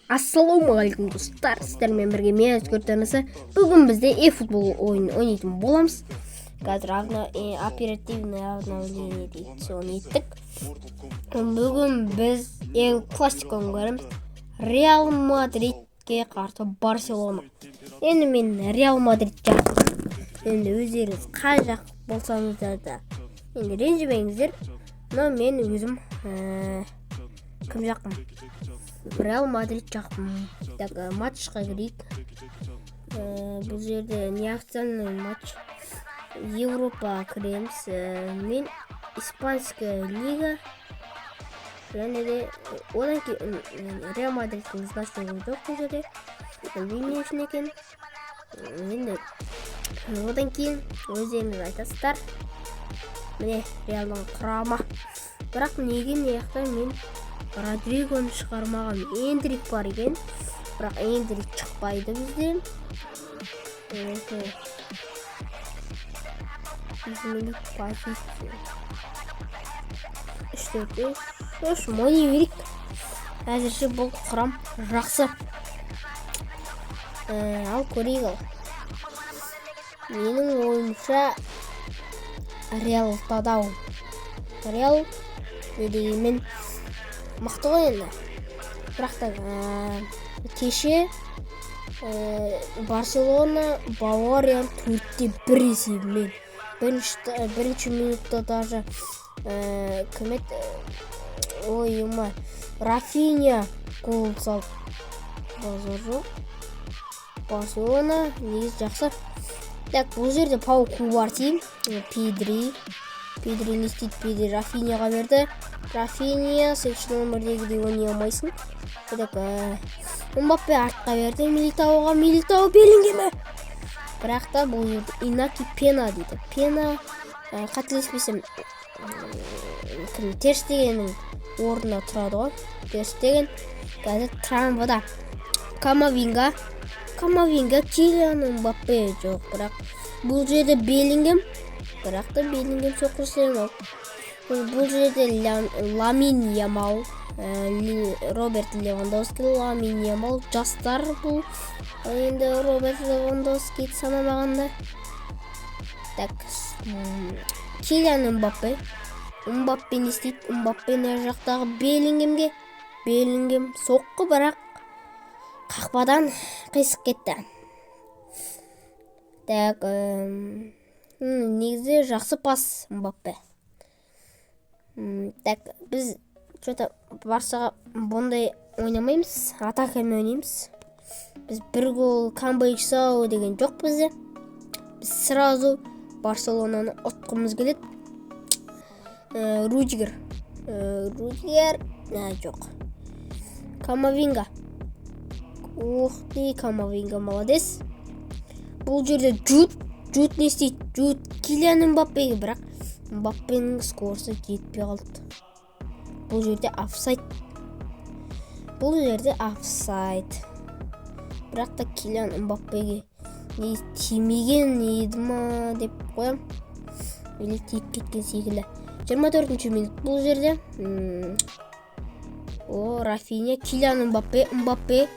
Ассалаумағалейкум достар, сіздермен бірге мен өзгертанысы. Бүгін бізде e-футбол ойынын ойнайтын боламыз. Қазір оперативный обновление дейді, соны еттік. Бүгін біз ел классиканы көреміз. Реал Мадридке қарсы Барселона. Енді мен Реал Мадрид жақтымын. Енді өздеріңіз қай жақ болсаңыздар да енді ренжімеңіздер. Но мен өзім кім жақпын? Реал Мадрид жақпын. Так, матчқа кірейік. Бұл жерде неофициальный матч. Европа кіреміз. Мен Испанская лига. Және де одан кейін Реал Мадридтің значение жоқ бұл жерде. Білмеймін үшін екен. Енді одан кейін өздеріңіз айтасыздар. Міне Реалдың құрама. Бірақ неге неяқта мен Родригоны шығармаған. Эндрик бар екен. Бірақ Эндрик шықпайды бізде. Изменить позицию. Үш мойны берейік. Әзірше бұл құрам жақсы. Ал көрейік ал. Менің ойымша Реал тадау. Реал деймін мықты ғой енді. Бірақ та кеше Барселона Баварияны 4-1 есебімен. Бірінші минутта даже Рафиня гол салды. Барселона негізі жақсы. Так, бұл жерде Пау Кубарти, Педри не істейді? Педри Рафиняға берді. Рафиня, сен үшін өмірдегідей ойнай алмайсың. Так, Мбаппе артқа берді. Милитау Беллингемі. Бірақ та бұл жерде Инаки Пена дейді. Пена қателеспесем Тер Штегеннің орнына тұрады ғой. Тер Штеген қазір травмада. Камавинга, Килиан Мбаппе жоқ. Бірақ бұл жерде Беллингем. Бірақ та Беллингем соқырсың. Бұл жерде Ламин Ямал, Роберт Левандовски, Ламин Ямал жастар бұл. Енді Роберт Левандовски санамағанда. Так, Килиан Мбаппе. Мбаппе не істейді? Мбаппе не жақтағы Беллингемге. Беллингем соққы, бірақ қақпадан қисық кетті. Так, негізі жақсы пас Мбаппе. Так, біз Барсаға бұндай ойнамаймыз, атакамен ойнаймыз. Біз бір гол камбайшысау деген жоқ бізде. Біз сразу Барселонаны ұтқымыз келеді. Рудигер жоқ. Камавинга. Камавинга молодец. Бұл жерде Джуд не істейді? Джуд Килиан Мбаппеге, бірақ Мбаппенің скорысы жетпей қалды. Бұл жерде офсайд. Бірақ та Килиан Мбаппеге не тимеген еді ма деп қоям. Или тиіп кеткен секілді. 24-ші минут бұл жерде. Рафиня, Килиан Мбаппе,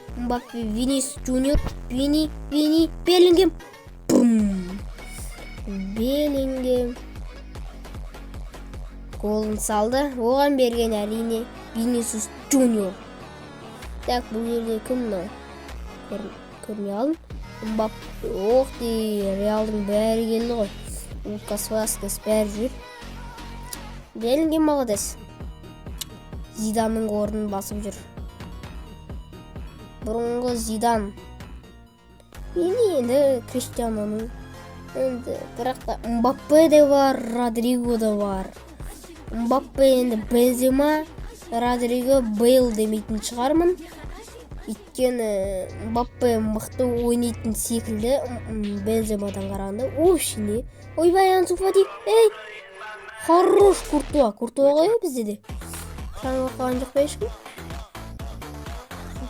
Винис Джуниор, Беллингем. Беллингем голын салды. Оған берген әрине Винисиус Джуниор. Так, бұл жерде кім мынау? Көрмей алдым. Мбаппе, Реалдың бәрі келді ғой. Лукас Васкес бәрі жүр. Беллингем молодец. Зиданның орнын басып жүр. Бұрынғы Зидан. Енді Криштианоның. Бірақ та Мбаппе де бар, Родриго да бар. Мбаппе енді Бензема, Родриго Бейл демейтін шығармын. Өйткені Мбаппе мықты ойнайтын секілді Бенземадан қарағанда. Вообще, ойбай Ансу Фати. Хорош Куртуа ғой бізде де. Жаңа қалған жоқ па ешкім?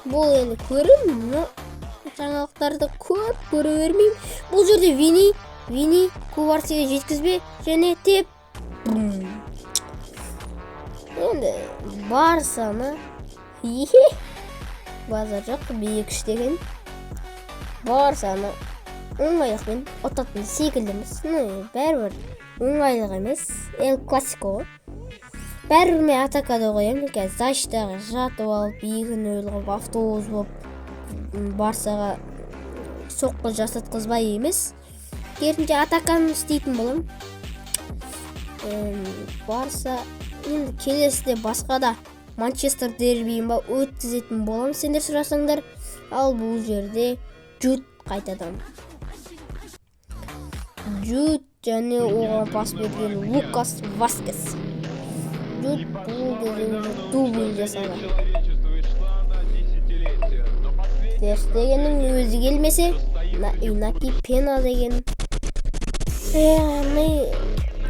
Бұл енді көрім, но жаңалықтарды көп көре бермеймін. Бұл жерде Вини Кубартиге жеткізбе және теп. Енді Барсаны базар жоқ, биік деген. Барсаны оңайлықпен ұтатын секілдіміз. Бәрібір оңайлық емес, эл классико. Бәрібір мен атакада қоямын. Қазір Зайчтағы жатып алып, биігін өліп, автобус болып Барсаға соққы жасатқызбай емес. Керісінше атаканы істейтін болам. Барса енді келесіде басқа да Манчестер дербиін өткізетін болам, сендер сұрасаңдар. Ал бұл жерде Джуд қайтадан. Джуд және оған пас берген Лукас Васкес. Джуд бұл кезде дубль жасады. Тер Штегеннің өзі келмесе, Инаки Пена деген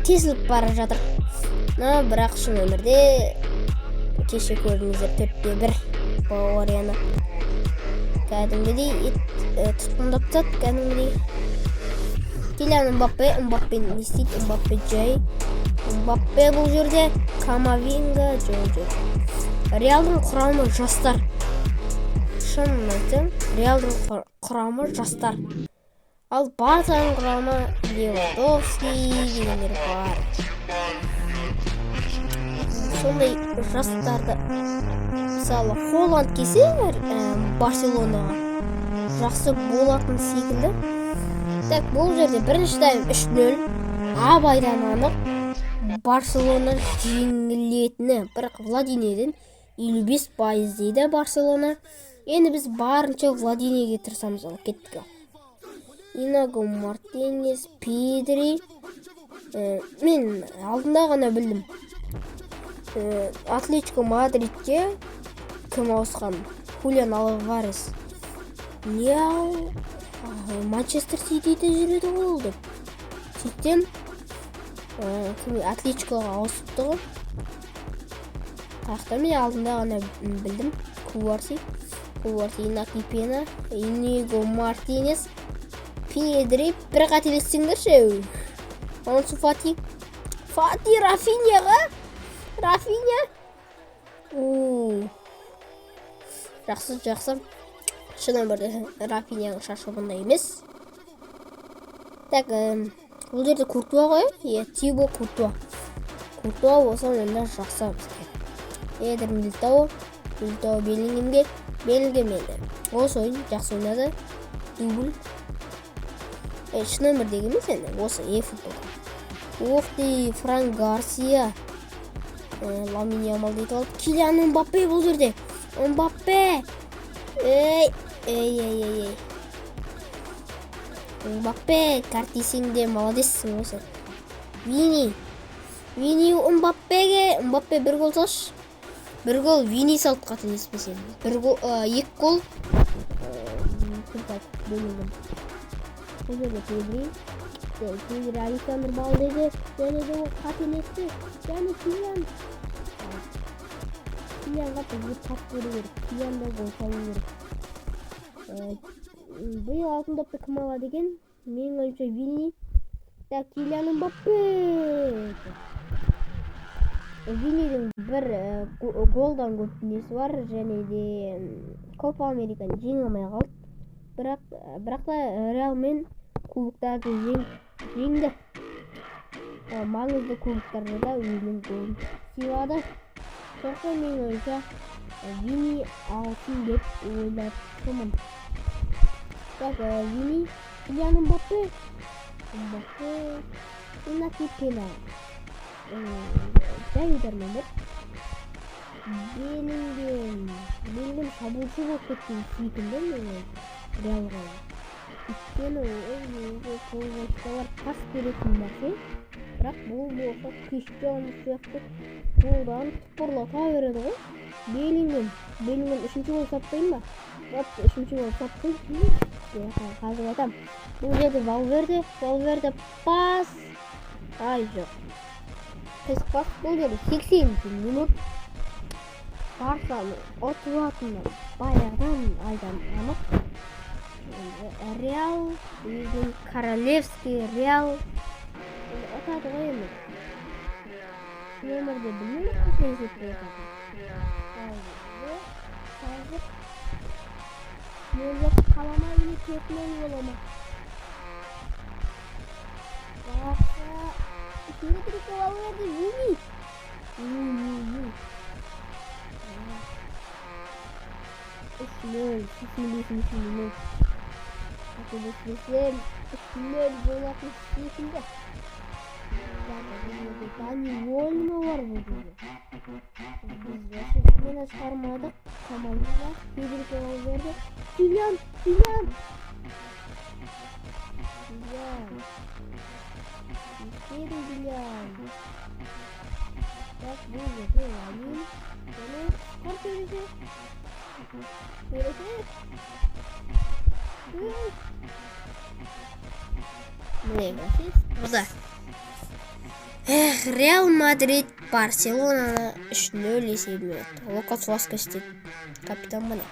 тесіліп бара жатыр. Бірақ шын өмірде кеше көрдіңіздер 4-1 Баварияны. Кәдімгідей тұтқындап тастады, кәдімгідей. Килиан Мбаппе не істейді? Мбаппе жай. Мбаппе бұл жерде Камавинга жоқ. Реалдың құрамы жастар. Шынын айтсам, Реалдың құрамы жастар. Ал Барсаның құрамы Левандовский дегендер бар. Сондай жастарды мысалы Холланд келсе Барселонаға жақсы болатын секілді. Так, бұл жерде бірінші тайм 3-0 абайдан анық Барселона жеңілетіні. Бірақ Владинеден 55% дейді Барселона. Енді біз барынша Владинеге тырысамыз. Кеттік. Инаго Мартинес, Педри. Мен алдында ғана білдім. Атлетико Мадридке кім ауысқан? Хулиан Алварес. Неау Манчестер Ситиде жүреді ғой деп. Сөйтсем Атлетикоға ауысыпты ғой. Тақта мен алдында ғана білдім. Куарси, Инаки Пена, Иниго Мартинес, Педри. Бір қателессеңдерші. Ансу Фати, Рафиньяға. Рафиня. Жақсы. Шынымен бірде Рафиньяның шашы бұндай емес. Так, бұл жерде Куртуа ғой? Тибо Куртуа. Куртуа болса онда жақсы. Эдер Милитао Беллингемге. Осы ойын жақсы ойнады. Дубль. Шынымен бірдегі емес енді. Осы футбол. Оқты Франк Гарсия. Ламин Ямал дейді алып. Килиан Мбаппе бұл жерде. Мбаппе. Мбаппе, картисіңде молодессің осы. Вини Мбаппеге. Мбаппе бір гол салшы. Бір гол Вини салды қателеспесем. Екі гол. Бұл жерде Педри. Александр Балдеде. Және де ол қателесті. Және Килианға пас беру керек. Килиан да гол салу керек. Биыл алтын допты кім алады екен? Менің ойымша Вини. Так, Килиан Мбаппе. Винидің бір голдан көп несі бар, және де Копа Американы жеңе алмай қалды. Бірақ та Реал мен кубоктарды жеңді. Маңызды кубоктарда да өзінің голын сыйлады. Сондықтан менің ойымша Вини алтын деп ойлап. Так, Вини, Килиан Мбаппе, Инаки Пена. Дәйдермен деп. Белінгем шабуылшы болып кеткен секілді мен Реалға. Өйткені қолғашталар пас беретін нәрсе. Бірақ бұл болса Криштиану сияқты қолдан тұпырлата береді ғой. Белінгем үшінші гол саппайын ба? Үшінші гол саппайын. Қазір айтам. Бұл жерде Валверде пас. Ай жоқ. Пас бұл жерде 80 минут. Барсаны ұтылатыны баяғыдан айдан анық. Реал, Королевский Реал. Отады ғой енді. Өмірде білмеймін қандай есепте отады. Қазір 3-0 yok, kalama bile 4-0 bola ма? Barça ikili direkt gol verdi. Ümit. 3-0. Kesin. Arkadaşlar 3-0 gol atmış şekilde. Dani Olmo var burada. Biz yaşıklarına çıkarmadık. Komandada bir gol verdi. Kylian. Bak bu yapıyor yani. Böyle kart verecek. Ne burada? Real Madrid Barcelona'na 3-0 есебімен өтті. Лукас Васкес капитан міне.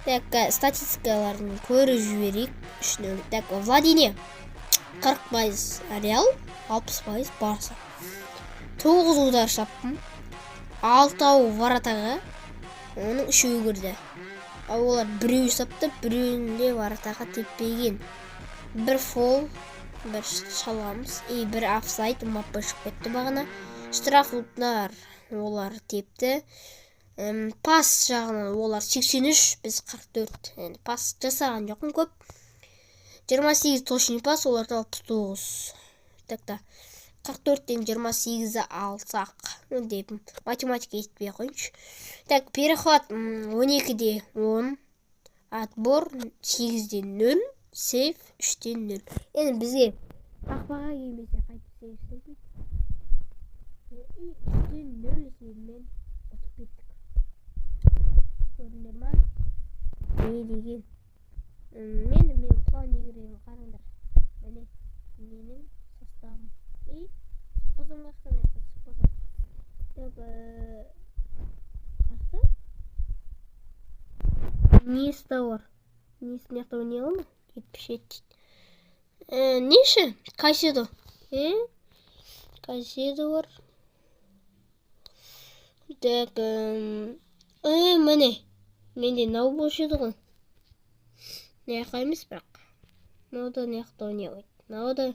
Так, статистикаларын көріп жіберейік. 3-0. Так, Владине 40% Реал, 60% Барса. 9 удар шаптым. 6-ау варатаға, оның 3-і кірді. Олар біреу сапты, біреуінде варатаға теппеген. Бір фол, бір шаламыз, бір офсайд, маппа шығып кетті бағына. Штрафлықтар олар тепті. Пас жағынан олар 83, біз 44. Пас жасаған жоқын көп. 28 точный пас, оларда 69. Так-та, 44-тен 28-ді алсақ. Деп математика етпей қойыншы. Так, перехват 12-де 10. Отбор 8-де 0. Сейф 3-те 0. Енді бізге қақпаға келмесе қайтып сейф. 3-те 0 есебімен ұтып кеттік. Көрдіңдер ма? Не деген? Мен план егерегін қараңдар. Міне менің составым. Қызым қақтан аяққа. Несі бар? Несін яқтау не олма? 77 дейді. Неші? Кайседо? Кайседо бар. Так, міне. Менде нау болшы еді ғой. Не яқа емес бірақ. Науда не яқтау не ойды. Науда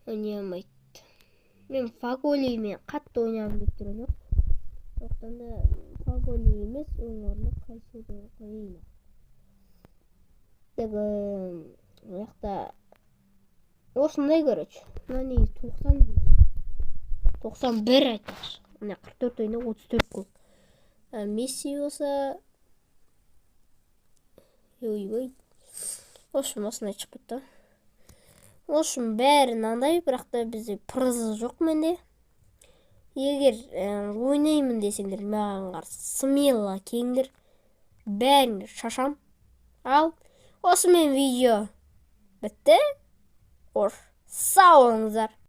ойне алмайды. Мен Фаголимен қатты ойнағым деп тұрған жоқ. Соқтан да Фаголи емес, оның орнына Кайседо қойын. Так, яқта осындай короче. Мына не 91 айтпақшы. Мына 44 ойында 34 гол. Месси болса ой. Ошым осындай шығып кетті. Ошым бәрі мынандай, бірақ та бізде прызы жоқ менде. Егер ойнаймын десеңдер, маған қарсы смело келіңдер. Бәрін шашам. Ал осымен видео бітті. Сау болыңыздар.